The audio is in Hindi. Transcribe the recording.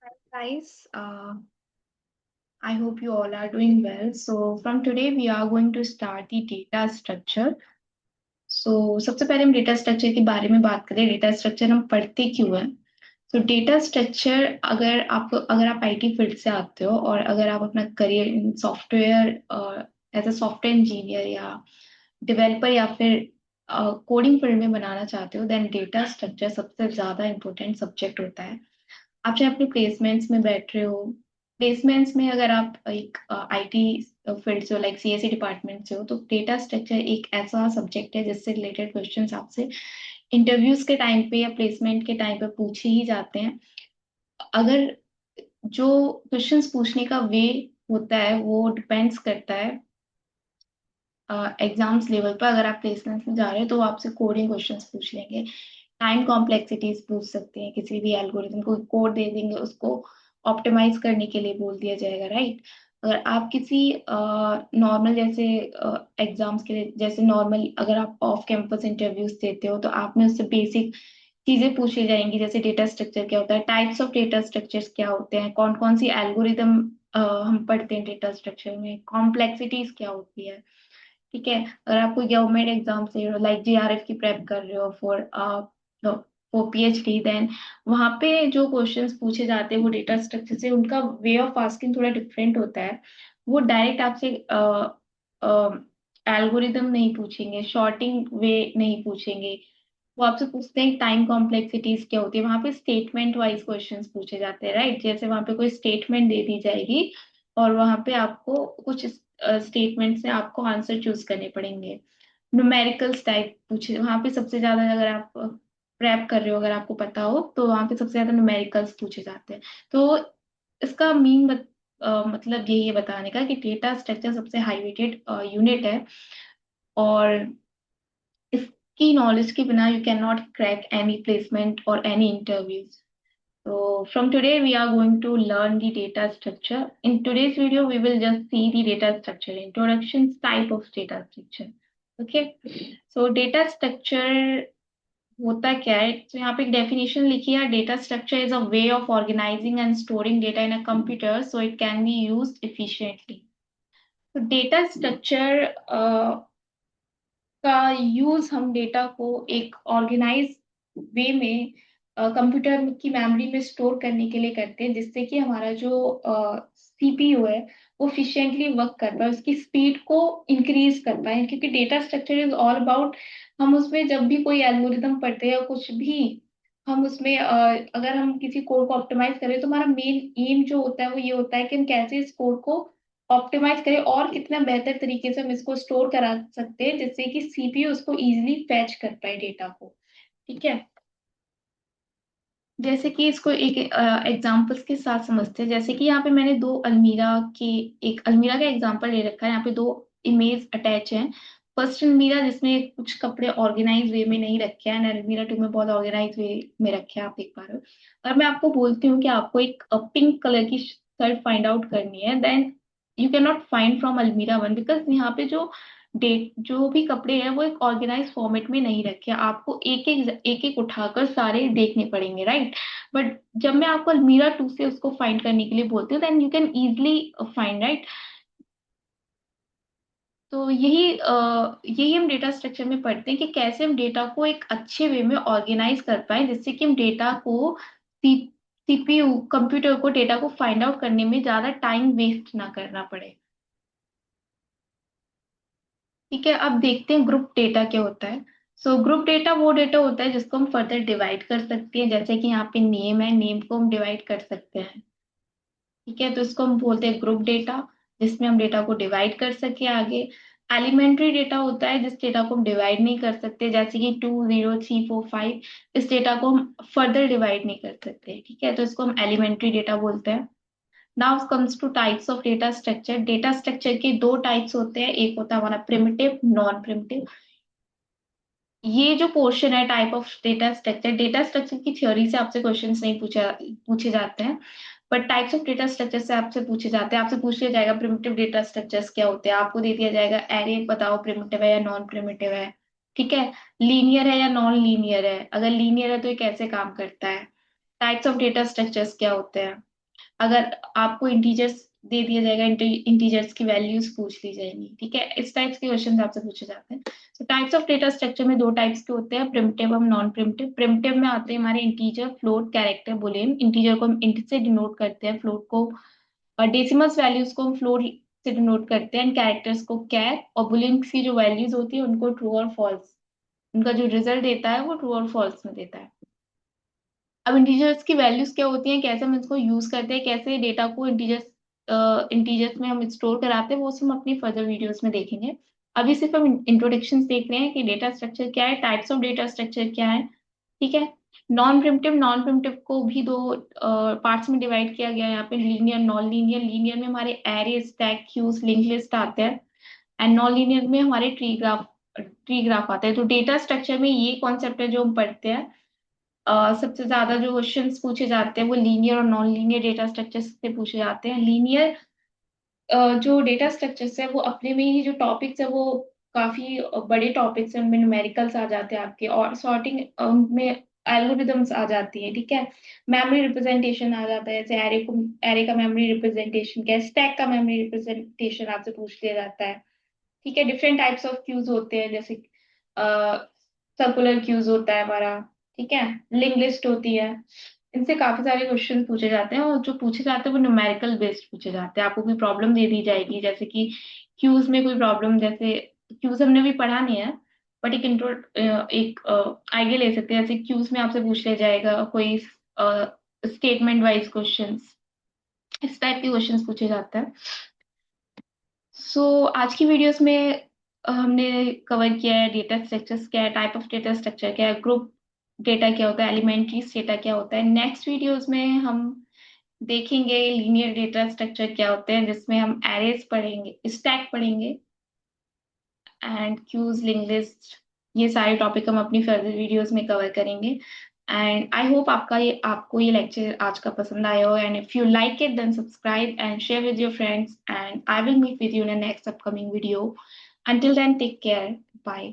Hi guys, I hope you all are doing well. So from today we are going to start the data structure. So सबसे पहले हम डेटा स्ट्रक्चर के बारे में बात करें। डेटा स्ट्रक्चर हम पढ़ते क्यों हैं? तो डेटा स्ट्रक्चर अगर आप आईटी फील्ड से आते हो और अगर आप अपना career in software as a software engineer या डेवलपर या फिर कोडिंग फील्ड में बनाना चाहते हो, देन डेटा स्ट्रक्चर सबसे ज्यादा इंपॉर्टेंट सब्जेक्ट होता है। आप चाहे अपने प्लेसमेंट्स में बैठ रहे हो, प्लेसमेंट्स में अगर आप एक आईटी फील्ड से हो, लाइक सीएसई डिपार्टमेंट से हो, तो डेटा स्ट्रक्चर एक ऐसा सब्जेक्ट है जिससे रिलेटेड क्वेश्चंस आपसे इंटरव्यूज के टाइम पे या प्लेसमेंट के टाइम पे पूछे ही जाते हैं। अगर जो क्वेश्चंस पूछने का वे होता है वो डिपेंड्स करता है एग्जाम्स लेवल पर। अगर आप प्लेसमेंट्स में जा रहे हो तो वो आपसे कोडिंग क्वेश्चंस पूछ लेंगे, टाइम कॉम्प्लेक्सिटीज पूछ सकते हैं, किसी भी एल्गोरिथम को कोड दे देंगे, उसको ऑप्टिमाइज करने के लिए बोल दिया जाएगा, राइट। अगर आप किसी नॉर्मल जैसे एग्जाम्स के लिए, जैसे नॉर्मल अगर आप ऑफ कैंपस इंटरव्यूज देते हो तो आप में उससे बेसिक चीजें पूछी जाएंगी, जैसे डेटा स्ट्रक्चर क्या होता है, टाइप्स ऑफ डेटा स्ट्रक्चर्स क्या होते हैं, कौन कौन सी एल्गोरिदम हम पढ़ते हैं डेटा स्ट्रक्चर में, कॉम्प्लेक्सिटीज क्या होती है। ठीक है, अगर आप कोई गवर्नमेंट एग्जाम से लाइक जीआरएफ की प्रेप कर रहे हो फॉर पीएचडी, देन वहां पे जो क्वेश्चंस पूछे जाते हैं वो डेटा स्ट्रक्चर से, उनका वे ऑफ आस्किंग थोड़ा डिफरेंट होता है। वो डायरेक्ट आपसे एल्गोरिदम नहीं पूछेंगे, शॉर्टिंग वे नहीं पूछेंगे। वो आपसे पूछते हैं टाइम कॉम्प्लेक्सिटीज क्या होती है। वहां पे स्टेटमेंट वाइज क्वेश्चंस पूछे जाते हैं, राइट। जैसे वहां पे कोई स्टेटमेंट दे दी जाएगी और वहां पे आपको कुछ स्टेटमेंट से आपको आंसर चूज करने पड़ेंगे। न्यूमेरिकल्स टाइप पूछे वहां पे सबसे ज्यादा, अगर आप प्रेप कर रहे हो, अगर आपको पता हो तो वहां पे सबसे ज्यादा न्यूमेरिकल्स पूछे जाते हैं। तो इसका मतलब यही है बताने का कि डेटा स्ट्रक्चर सबसे हाई वेटेड यूनिट है, और इसकी नॉलेज के बिना you can not crack any placement और any interviews. So from today we are going to learn the data structure. In today's video we will just see the data structure introductions, type of data structure. Okay, so data structure होता क्या है, तो यहाँ पे एक डेफिनेशन लिखी है, data structure is a way of organizing and storing data in a computer so it can be used efficiently. तो डेटा स्ट्रक्चर का यूज हम डेटा को एक ऑर्गेनाइज वे में कंप्यूटर की मेमोरी में स्टोर करने के लिए करते हैं, जिससे कि हमारा जो सीपीयू है वो एफिशिएंटली वर्क कर पाए, उसकी स्पीड को इंक्रीज कर पाए। क्योंकि data structure is all about, हम उसमें जब भी कोई एल्गोरिदम पढ़ते हैं या कुछ भी, हम उसमें अगर हम किसी कोड को ऑप्टिमाइज करें तो हमारा मेन एम जो होता है वो ये होता है कि हम कैसे इस कोड को ऑप्टिमाइज करें और कितना बेहतर तरीके से हम इसको स्टोर करा सकते हैं, जिससे कि सीपीयू उसको इजीली फैच कर पाए डेटा को। ठीक है, जैसे कि इसको एक एग्जांपल्स के साथ समझते हैं। जैसे कि यहाँ पे मैंने एक अलमीरा का एग्जांपल ले रखा है। यहाँ पे दो इमेज अटैच हैं। फर्स्ट अलमीरा जिसमें कुछ कपड़े ऑर्गेनाइज वे में नहीं रखे हैं, एंड अलमीरा टू में बहुत ऑर्गेनाइज वे में रखे हैं, आप देख पा रहे हो। और मैं आपको बोलती हूँ कि आपको एक पिंक कलर की शर्ट फाइंड आउट करनी है, then you can not find from अलमीरा वन, बिकॉज यहाँ पे जो भी कपड़े हैं वो एक ऑर्गेनाइज फॉर्मेट में नहीं रखे हैं। आपको एक एक उठाकर सारे देखने पड़ेंगे, राइट। बट जब मैं आपको अलमीरा टू से उसको फाइंड करने के लिए बोलती हूँ, then you can easily find, right. तो यही हम डेटा स्ट्रक्चर में पढ़ते हैं कि कैसे हम डेटा को एक अच्छे वे में ऑर्गेनाइज कर पाए, जिससे कि हम डेटा को सीपीयू कंप्यूटर को डेटा को फाइंड आउट करने में ज्यादा टाइम वेस्ट ना करना पड़े। ठीक है, अब देखते हैं ग्रुप डेटा क्या होता है। सो ग्रुप डेटा वो डेटा होता है जिसको हम फर्दर डिवाइड कर सकते हैं, जैसे कि यहाँ पे नेम है, नेम को हम डिवाइड कर सकते हैं। ठीक है, तो इसको हम बोलते हैं ग्रुप डेटा, जिसमें हम डेटा को डिवाइड कर सके आगे। एलिमेंट्री डेटा होता है जिस डेटा को हम डिवाइड नहीं कर सकते, जैसे कि 2 0 3 4 5, इस डेटा को हम फर्दर डिवाइड नहीं कर सकते। ठीक है, तो इसको हम एलिमेंट्री डेटा बोलते हैं। Now comes two types of data structure. Data structure के दो टाइप्स होते हैं, एक होता है हमारा प्रिमिटिव, नॉन प्रिमिटिव। ये जो पोर्शन है टाइप ऑफ डेटा स्ट्रक्चर की थ्योरी से आपसे क्वेश्चंस नहीं पूछे जाते हैं, but types of data structure से आपसे पूछे जाते हैं। आपसे पूछ लिया जाएगा प्रिमिटिव डेटा स्ट्रक्चर्स क्या होते हैं, आपको दे दिया जाएगा एरे, बताओ प्रिमिटिव है या नॉन प्रिमिटिव है। ठीक है, लीनियर है या नॉन लीनियर है, अगर लीनियर है तो ये कैसे काम करता है, टाइप्स ऑफ डेटा स्ट्रक्चर्स क्या होते हैं। अगर आपको इंटीजर्स दे दिया जाएगा, इंटीजर्स की वैल्यूज पूछ ली जाएंगी, ठीक है। इस टाइप्स के क्वेश्चन आपसे पूछे जाते हैं। तो टाइप्स ऑफ डेटा स्ट्रक्चर में दो टाइप्स के होते हैं, प्रिमिटिव और नॉन प्रिमिटिव। प्रिमिटिव में आते हैं हमारे integer, float, character, Boolean. Integer को हम इंट से डिनोट करते हैं, फ्लोट को डेसिमल्स वैल्यूज को हम फ्लोट से डिनोट करते हैं, एंड कैरेक्टर्स को कैर, और बुलियन की जो वैल्यूज होती है उनको ट्रू और फॉल्स, उनका जो रिजल्ट देता है वो ट्रू और फॉल्स में देता है। अब इंटीजर्स की वैल्यूज क्या होती हैं, कैसे हम इसको यूज करते हैं, कैसे डेटा को इंटीजर्स में हम स्टोर कराते हैं, वो सब हम अपनी फर्दर वीडियोस में देखेंगे। अभी सिर्फ हम इंट्रोडक्शन देख रहे हैं कि डेटा स्ट्रक्चर क्या है, टाइप्स ऑफ डेटा स्ट्रक्चर क्या है, ठीक है। नॉन प्रिमिटिव को भी दो पार्ट्स में डिवाइड किया गया है यहाँ पे, लीनियर, नॉन लीनियर। लीनियर में हमारे array, stack, queues, link list आते हैं, एंड नॉन लीनियर में हमारे ट्री ग्राफ आते हैं। तो डेटा स्ट्रक्चर में ये कॉन्सेप्ट है जो हम पढ़ते हैं। सबसे ज्यादा जो क्वेश्चंस पूछे जाते हैं वो लीनियर और नॉन लीनियर डेटा स्ट्रक्चर से पूछे जाते हैं। लीनियर जो डेटा स्ट्रक्चर्स है वो अपने में ही, जो टॉपिक्स है वो काफी बड़े टॉपिक्स हैं, उनमें न्यूमेरिकल्स आ जाते हैं आपके, और सॉर्टिंग उनमें एल्गोरिदम्स आ जाती है, ठीक है। मेमोरी रिप्रेजेंटेशन आ जाता है, जैसे एरे का मेमोरी रिप्रेजेंटेशन क्या है, स्टैक का मेमोरी रिप्रेजेंटेशन आपसे पूछ लिया जाता है, ठीक है। डिफरेंट टाइप्स ऑफ क्यूज होते हैं, जैसे सर्कुलर क्यूज होता है हमारा, ठीक है। लिंक लिस्ट होती है। इनसे काफी सारे क्वेश्चन पूछे जाते हैं, और जो पूछे जाते हैं वो न्यूमेरिकल बेस्ड पूछे जाते हैं। आपको कोई प्रॉब्लम दे दी जाएगी, जैसे कि क्यूज में कोई प्रॉब्लम, जैसे क्यूज हमने भी पढ़ा नहीं है, बट एक आइडिया ले सकते हैं। जैसे क्यूज में आपसे पूछ लिया जाएगा कोई स्टेटमेंट वाइज क्वेश्चंस, इस टाइप के क्वेश्चंस पूछे जाते हैं। सो आज की वीडियोस में हमने कवर किया है डेटा स्ट्रक्चर्स क्या है, टाइप ऑफ डेटा स्ट्रक्चर क्या है, ग्रुप डेटा क्या होता है, एलिमेंट्री डेटा क्या होता है। नेक्स्ट वीडियोस में हम देखेंगे लीनियर डेटा स्ट्रक्चर क्या होते हैं, जिसमें हम एरेज पढ़ेंगे, स्टैक पढ़ेंगे, एंड क्यूज, लिंक लिस्ट। ये सारे टॉपिक हम अपनी फर्दर वीडियोस में कवर करेंगे। एंड आई होप आपको ये लेक्चर आज का पसंद आया हो, and if you like it then subscribe and share with your friends, and I will meet with you in the next upcoming video. Until then, take care. Bye.